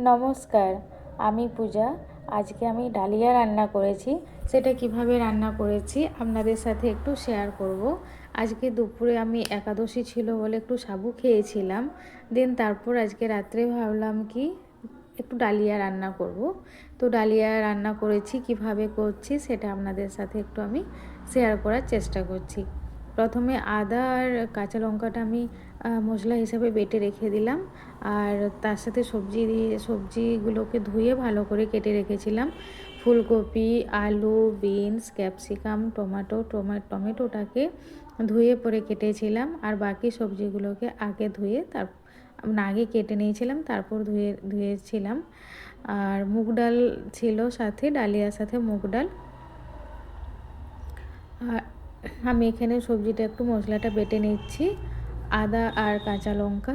নমস্কার, আমি পূজা। আজকে আমি ডালিয়া রান্না করেছি। সেটা কিভাবে রান্না করেছি আপনাদের সাথে একটু শেয়ার করব। আজকে দুপুরে আমি একাদশী ছিল বলে একটু সাবু খেয়েছিলাম। তারপর আজকে রাত্রে ভাবলাম কি একটু ডালিয়া রান্না করব। তো ডালিয়া রান্না করেছি, কিভাবে করছি সেটা আপনাদের সাথে একটু আমি শেয়ার করার চেষ্টা করছি। প্রথমে আদা আর কাঁচা লঙ্কাটা আমি মশলা হিসাবে বেটে রেখে দিলাম। আর তার সাথে সবজিগুলোকে ধুয়ে ভালো করে কেটে রেখেছিলাম। ফুলকপি, আলু, বিনস, ক্যাপসিকাম, টমেটোটাকে ধুয়ে পরে কেটেছিলাম। আর বাকি সবজিগুলোকে আগে ধুয়ে আগে কেটে নিয়েছিলাম, তারপর ধুয়েছিলাম। আর মুগ ডাল ছিল সাথে, ডালিয়ার সাথে মুগ ডাল। আর আমি এখানে সবজিটা একটু মশলাটা বেটে নিচ্ছি। আদা আর কাঁচা লঙ্কা।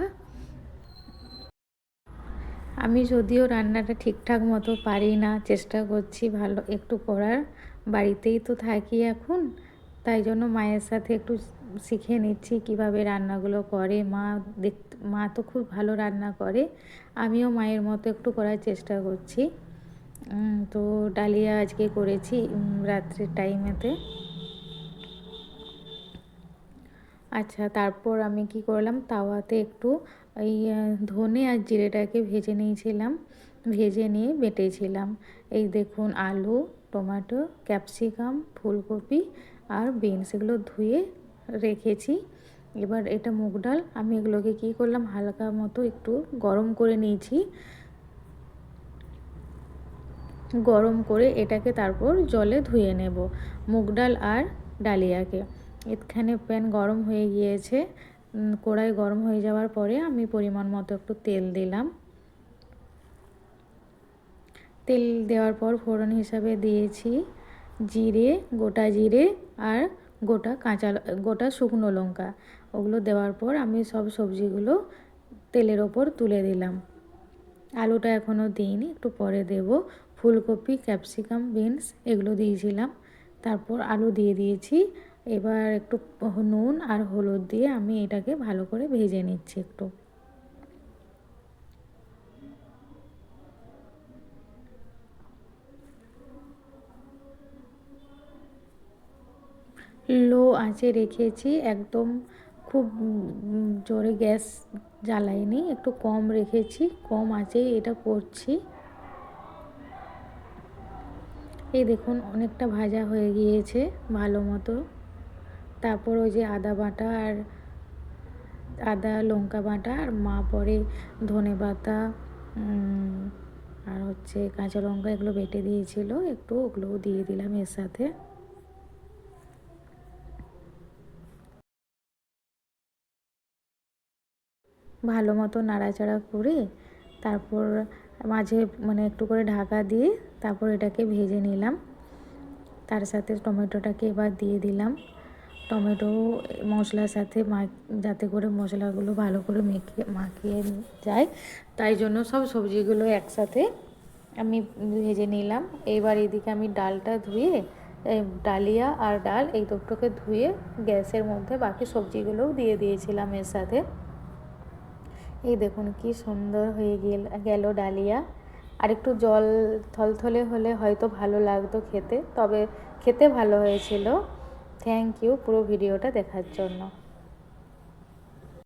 আমি যদিও রান্নাটা ঠিকঠাক মতো পারি না, চেষ্টা করছি ভালো একটু করার। বাড়িতেই তো থাকি এখন, তাই জন্য মায়ের সাথে একটু শিখে নিচ্ছি কিভাবে রান্নাগুলো করে। মা তো খুব ভালো রান্না করে, আমিও মায়ের মতো একটু করার চেষ্টা করছি। তো ডালিয়া আজকে করেছি রাত্রের টাইমেতে। আচ্ছা, তারপর আমি কি করলাম, তাওয়াতে একটু এই ধনে আর জিরেটাকে ভেজে নিয়েছিলাম। ভেজে নিয়ে বেটেছিলাম। এই দেখুন, আলু, টমেটো, ক্যাপসিকাম, ফুলকপি আর বিনস এগুলো ধুয়ে রেখেছি। এবার এটা মুগ ডাল, আমি এগুলোকে কি করলাম, হালকা মতো একটু গরম করে নিয়েছি। গরম করে এটাকে তারপর জলে ধুয়ে নেব, মুগ ডাল আর ডালিয়াকে। এখানে প্যান গরম হয়ে গিয়েছে। কড়াই গরম হয়ে যাওয়ার পরে আমি পরিমাণ মতো একটু তেল দিলাম। তেল দেওয়ার পর ফোড়ন হিসাবে দিয়েছি জিরে, গোটা জিরে আর গোটা শুকনো লঙ্কা। ওগুলো দেওয়ার পর আমি সব সবজিগুলো তেলের ওপর তুলে দিলাম। আলুটা এখনও দিইনি, একটু পরে দেব। ফুলকপি, ক্যাপসিকাম, বিনস এগুলো দিয়েছিলাম, তারপর আলু দিয়ে দিয়েছি। এবার একটু নুন আর হলুদ দিয়ে আমি এটাকে ভালো করে ভেজে নিচ্ছি একটু। লো আঁচে রেখেছি একদম, খুব জোরে গ্যাস জ্বালাইনি, একটু কম রেখেছি, কম আঁচেই এটা করছি। এই দেখুন, অনেকটা ভাজা হয়ে গিয়েছে ভালো মতো। তারপর ওই যে আদা লঙ্কা বাটা আর মা পরে ধনে পাতা আর কাঁচা লঙ্কা এগুলো বেটে দিয়েছিল, একটু ওগুলোও দিয়ে দিলাম এর সাথে। ভালো মতো নাড়াচাড়া করে তারপর মাঝে একটু করে ঢাকা দিয়ে তারপর এটাকে ভেজে নিলাম। তার সাথে টমেটোটাকে এবার দিয়ে দিলাম। টমেটো মশলার সাথে যাতে করে মশলাগুলো ভালো করে মাখিয়ে যায়, তাই জন্য সব সবজিগুলো একসাথে আমি ভেজে নিলাম। এবার এদিকে আমি ডালটা ধুয়ে, ডালিয়া আর ডাল এই দুটোকে ধুয়ে গ্যাসের মধ্যে বাকি সবজিগুলোও দিয়ে দিয়েছিলাম এর সাথে। এই দেখুন কি সুন্দর হয়ে গেল ডালিয়া। আর একটু জল থলথলে হলে হয়তো ভালো লাগতো খেতে, তবে খেতে ভালো হয়েছিল। থ্যাংক ইউ পুরো ভিডিওটা দেখার জন্য।